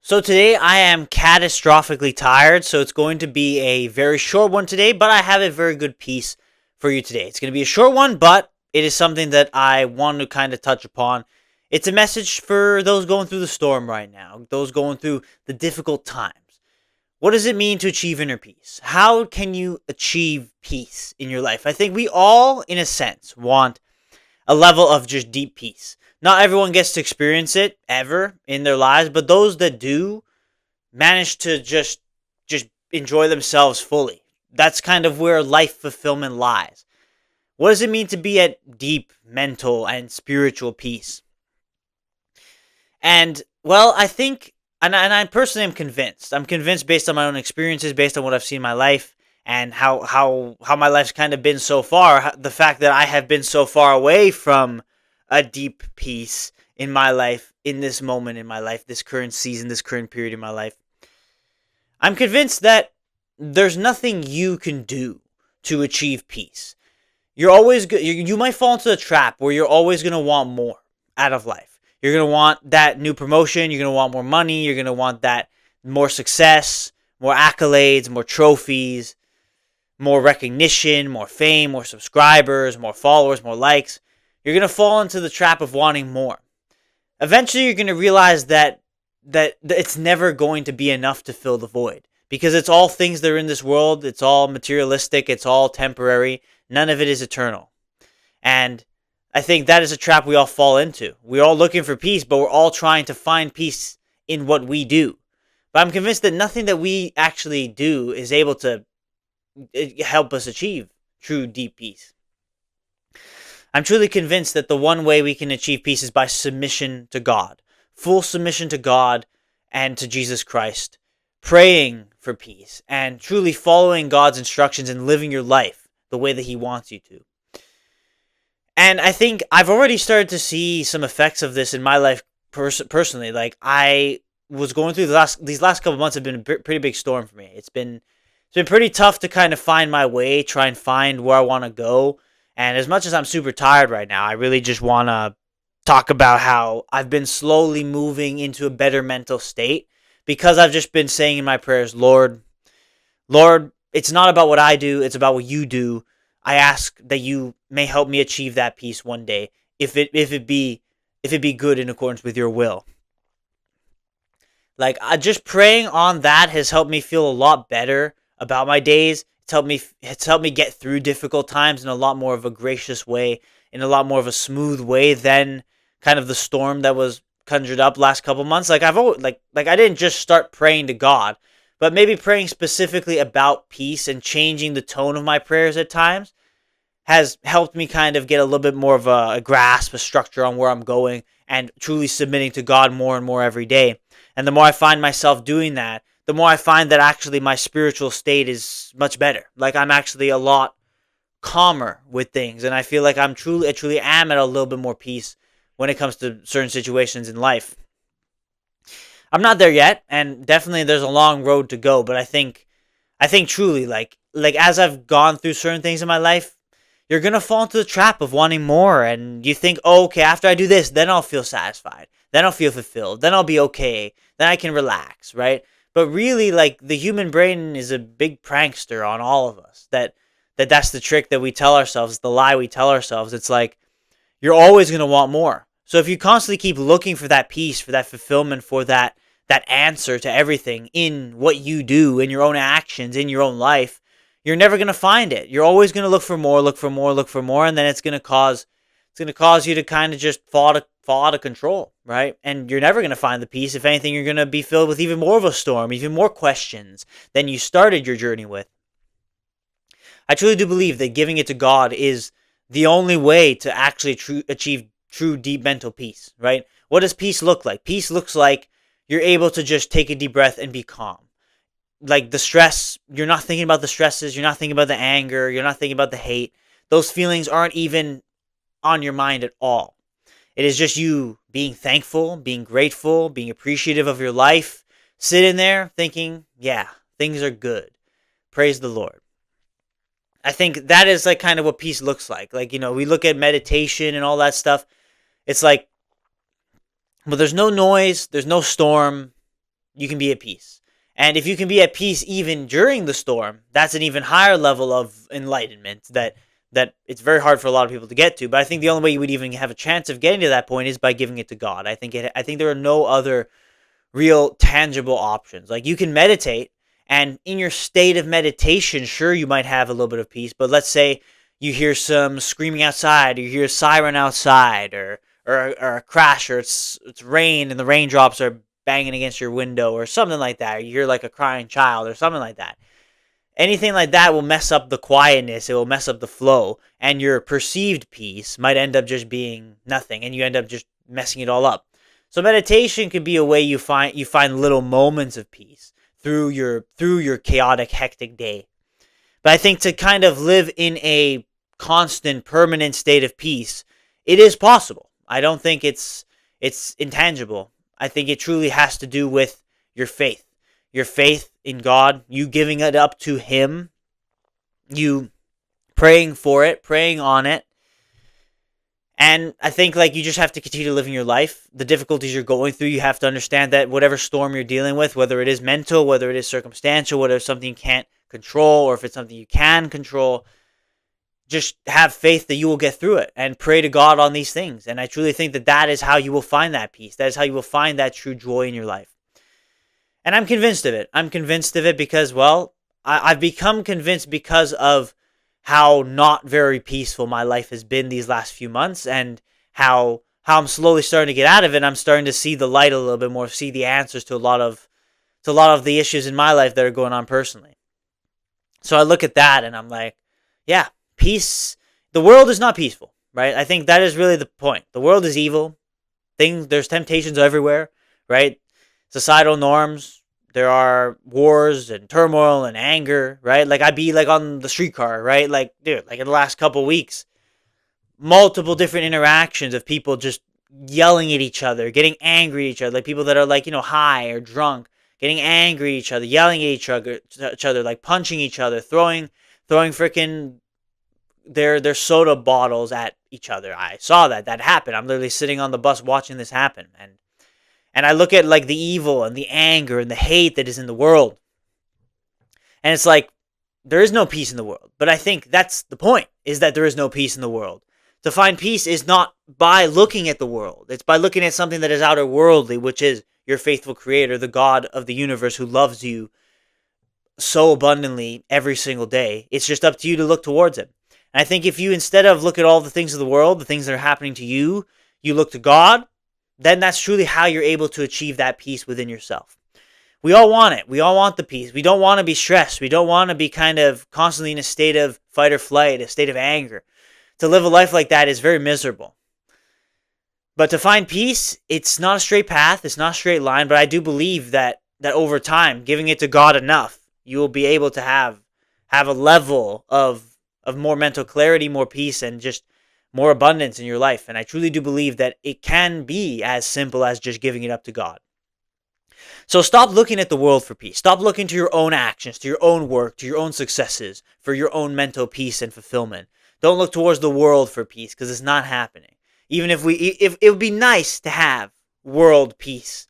So today I am catastrophically tired, so it's going to be a very short one today, but I have a very good piece for you today. It's going to be a short one, but it is something that I want to kind of touch upon. It's a message for those going through the storm right now, those going through the difficult times. What does it mean to achieve inner peace? How can you achieve peace in your life? I think we all, in a sense, want a level of just deep peace. Not everyone gets to experience it ever in their lives, but those that do manage to just enjoy themselves fully. That's kind of where life fulfillment lies. What does it mean to be at deep mental and spiritual peace? And well, I think, and I personally am convinced. I'm convinced based on my own experiences, based on what I've seen in my life, and how my life's kind of been so far. The fact that I have been so far away from a deep peace in my life, in this moment in my life, this current season, this current period in my life. I'm convinced that there's nothing you can do to achieve peace. You're always you might fall into the trap where you're always going to want more out of life. You're going to want that new promotion, you're going to want more money, you're going to want that more success, more accolades, more trophies, more recognition, more fame, more subscribers, more followers, more likes. You're going to fall into the trap of wanting more. Eventually you're going to realize that it's never going to be enough to fill the void, because it's all things that are in this world. It's all materialistic. It's all temporary. None of it is eternal. And I think that is a trap we all fall into. We're all looking for peace, but we're all trying to find peace in what we do. But I'm convinced that nothing that we actually do is able to help us achieve true deep peace. I'm truly convinced that the one way we can achieve peace is by submission to God. Full submission to God and to Jesus Christ. Praying for peace and truly following God's instructions and living your life the way that He wants you to. And I think I've already started to see some effects of this in my life personally. Like, I was going through these last couple months have been a pretty big storm for me. It's been pretty tough to kind of find my way, try and find where I want to go. And as much as I'm super tired right now, I really just want to talk about how I've been slowly moving into a better mental state, because I've just been saying in my prayers, Lord, it's not about what I do, it's about what you do. I ask that you may help me achieve that peace one day, if it be good in accordance with your will. Like, just praying on that has helped me feel a lot better about my days. It's helped me get through difficult times in a lot more of a gracious way, in a lot more of a smooth way than kind of the storm that was conjured up last couple months. Like, I've always, like I didn't just start praying to God, but maybe praying specifically about peace and changing the tone of my prayers at times has helped me kind of get a little bit more of a grasp, a structure on where I'm going, and truly submitting to God more and more every day. And the more I find myself doing that, the more I find that actually my spiritual state is much better. Like, I'm actually a lot calmer with things, and I feel like I truly am at a little bit more peace when it comes to certain situations in life. I'm not there yet, and definitely there's a long road to go, but I think truly, like as I've gone through certain things in my life, you're going to fall into the trap of wanting more, and you think, oh, okay, after I do this, then I'll feel satisfied, then I'll feel fulfilled, then I'll be okay, then I can relax, right? But really, like, the human brain is a big prankster on all of us. That's the trick that we tell ourselves, the lie we tell ourselves. It's like, you're always going to want more. So if you constantly keep looking for that peace, for that fulfillment, for that answer to everything in what you do, in your own actions, in your own life, you're never going to find it. You're always going to look for more, and then it's going to cause you to kind of just fall out of control, right? And you're never going to find the peace. If anything, you're going to be filled with even more of a storm, even more questions than you started your journey with. I truly do believe that giving it to God is the only way to actually achieve true deep mental peace, right? What does peace look like? Peace looks like you're able to just take a deep breath and be calm. Like, the stress, you're not thinking about the stresses, you're not thinking about the anger, you're not thinking about the hate. Those feelings aren't even on your mind at all. It is just you being thankful, being grateful, being appreciative of your life, sitting there thinking, yeah, things are good. Praise the Lord. I think that is like kind of what peace looks like. Like, we look at meditation and all that stuff. It's like, well, there's no noise, there's no storm, you can be at peace. And if you can be at peace even during the storm, that's an even higher level of enlightenment that it's very hard for a lot of people to get to. But I think the only way you would even have a chance of getting to that point is by giving it to God. I think there are no other real tangible options. Like, you can meditate, and in your state of meditation, sure, you might have a little bit of peace, but let's say you hear some screaming outside, or you hear a siren outside, or a crash, or it's rain and the raindrops are banging against your window or something like that, or you hear like a crying child or something like that. Anything like that will mess up the quietness, it will mess up the flow, and your perceived peace might end up just being nothing, and you end up just messing it all up. So meditation can be a way you find little moments of peace through your chaotic, hectic day. But I think to kind of live in a constant, permanent state of peace, it is possible. I don't think it's intangible. I think it truly has to do with your faith. Your faith in God, you giving it up to Him, you praying for it, praying on it. And I think, like, you just have to continue living your life. The difficulties you're going through, you have to understand that whatever storm you're dealing with, whether it is mental, whether it is circumstantial, whether it's something you can't control, or if it's something you can control, just have faith that you will get through it and pray to God on these things. And I truly think that that is how you will find that peace. That is how you will find that true joy in your life. And I'm convinced of it. I'm convinced of it because, well, I've become convinced because of how not very peaceful my life has been these last few months, and how I'm slowly starting to get out of it. I'm starting to see the light a little bit more, see the answers to a lot of the issues in my life that are going on personally. So I look at that and I'm like, yeah, peace. The world is not peaceful, right? I think that is really the point. The world is evil. There's temptations everywhere, right? Societal norms. There are wars and turmoil and anger, right? Like, I'd be like on the streetcar, right? Like, dude, like in the last couple weeks, multiple different interactions of people just yelling at each other, getting angry at each other, like people that are like, high or drunk, getting angry at each other, yelling at each other, like punching each other, throwing freaking their soda bottles at each other. I saw that happen. I'm literally sitting on the bus watching this happen, and I look at like the evil and the anger and the hate that is in the world, and it's like, there is no peace in the world. But I think that's the point, is that there is no peace in the world. To find peace is not by looking at the world. It's by looking at something that is outer worldly, which is your faithful creator, the God of the universe who loves you so abundantly every single day. It's just up to you to look towards him. And I think if you, instead of look at all the things of the world, the things that are happening to you, you look to God, then that's truly how you're able to achieve that peace within yourself. We all want it. We all want the peace. We don't want to be stressed. We don't want to be kind of constantly in a state of fight or flight, a state of anger. To live a life like that is very miserable. But to find peace, it's not a straight path. It's not a straight line. But I do believe that over time, giving it to God enough, you will be able to have a level of more mental clarity, more peace, and just more abundance in your life. And I truly do believe that it can be as simple as just giving it up to God. So stop looking at the world for peace. Stop looking to your own actions, to your own work, to your own successes for your own mental peace and fulfillment. Don't look towards the world for peace, because it's not happening. Even if it would be nice to have world peace,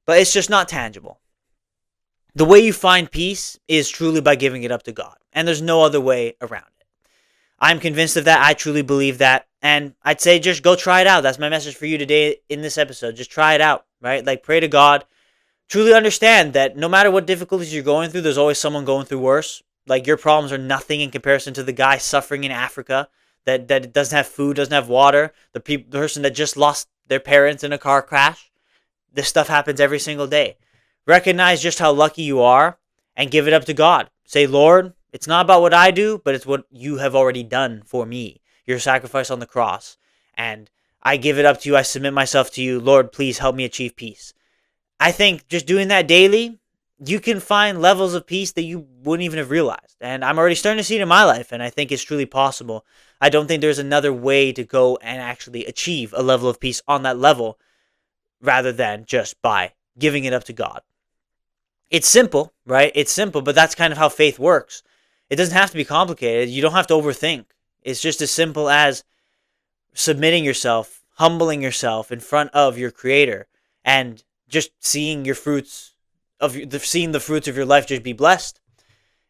but it's just not tangible. The way you find peace is truly by giving it up to God, and there's no other way around it. I'm convinced of that. I truly believe that, and I'd say just go try it out. That's my message for you today in this episode. Just try it out, right? Like, pray to God. Truly understand that no matter what difficulties you're going through, there's always someone going through worse. Like, your problems are nothing in comparison to the guy suffering in Africa that doesn't have food, doesn't have water, the person that just lost their parents in a car crash. This stuff happens every single day. Recognize just how lucky you are and give it up to God. Say, Lord, it's not about what I do, but it's what you have already done for me. Your sacrifice on the cross. And I give it up to you. I submit myself to you. Lord, please help me achieve peace. I think just doing that daily, you can find levels of peace that you wouldn't even have realized. And I'm already starting to see it in my life, and I think it's truly possible. I don't think there's another way to go and actually achieve a level of peace on that level rather than just by giving it up to God. It's simple, right? It's simple, but that's kind of how faith works. It doesn't have to be complicated. You don't have to overthink. It's just as simple as submitting yourself, humbling yourself in front of your Creator, and just seeing your fruits seeing the fruits of your life just be blessed.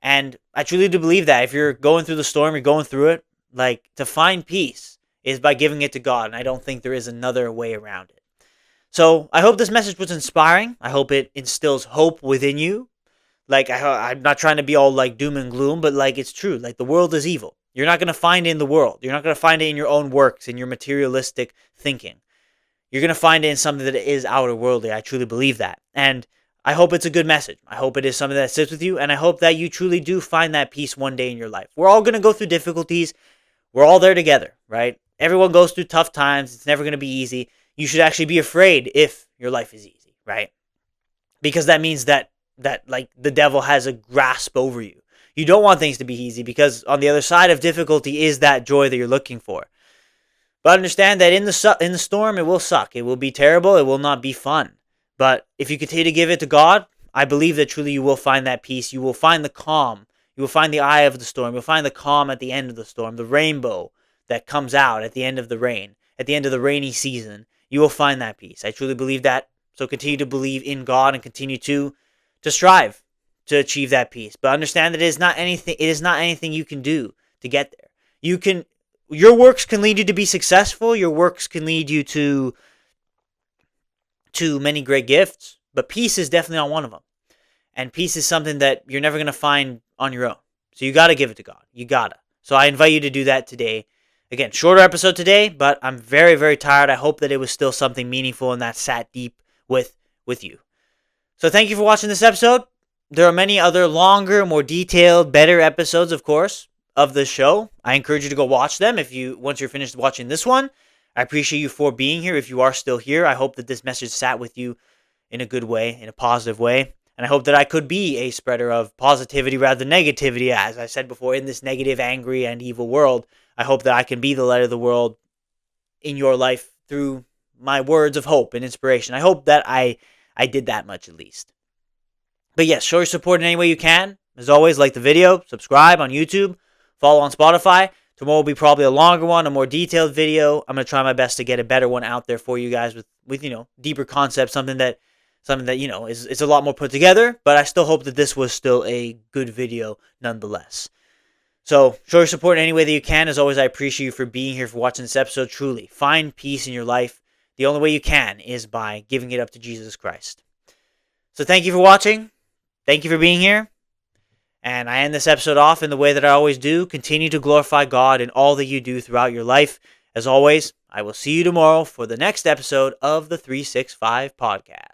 And I truly do believe that if you're going through the storm, you're going through it, like, to find peace is by giving it to God. And I don't think there is another way around it. So I hope this message was inspiring. I hope it instills hope within you. Like, I'm not trying to be all like doom and gloom, but like, it's true. Like, the world is evil. You're not going to find it in the world. You're not going to find it in your own works, in your materialistic thinking. You're going to find it in something that is outer worldly. I truly believe that. And I hope it's a good message. I hope it is something that sits with you. And I hope that you truly do find that peace one day in your life. We're all going to go through difficulties. We're all there together, right? Everyone goes through tough times. It's never going to be easy. You should actually be afraid if your life is easy, right? Because that means that like the devil has a grasp over you. You don't want things to be easy because on the other side of difficulty is that joy that you're looking for. But understand that in the storm, it will suck. It will be terrible. It will not be fun. But if you continue to give it to God, I believe that truly you will find that peace. You will find the calm. You will find the eye of the storm. You'll find the calm at the end of the storm, the rainbow that comes out at the end of the rain, at the end of the rainy season. You will find that peace. I truly believe that. So continue to believe in God and continue to strive to achieve that peace. But understand that it is not anything you can do to get there. Your works can lead you to be successful. Your works can lead you to many great gifts, but peace is definitely not one of them. And peace is something that you're never going to find on your own. So you got to give it to God. You got to. So I invite you to do that today. Again, shorter episode today, but I'm very, very tired. I hope that it was still something meaningful and that sat deep with you. So thank you for watching this episode. There are many other longer, more detailed, better episodes, of course, of the show. I encourage you to go watch them once you're finished watching this one. I appreciate you for being here. If you are still here, I hope that this message sat with you in a good way, in a positive way. And I hope that I could be a spreader of positivity rather than negativity. As I said before, in this negative, angry, and evil world, I hope that I can be the light of the world in your life through my words of hope and inspiration. I hope that I did that much at least. But yes, show your support in any way you can. As always, like the video, subscribe on YouTube, follow on Spotify. Tomorrow will be probably a longer one, a more detailed video. I'm going to try my best to get a better one out there for you guys with deeper concepts, something that is a lot more put together, but I still hope that this was still a good video nonetheless. So, show your support in any way that you can. As always, I appreciate you for being here, for watching this episode. Truly, find peace in your life. The only way you can is by giving it up to Jesus Christ. So thank you for watching. Thank you for being here. And I end this episode off in the way that I always do. Continue to glorify God in all that you do throughout your life. As always, I will see you tomorrow for the next episode of the 365 podcast.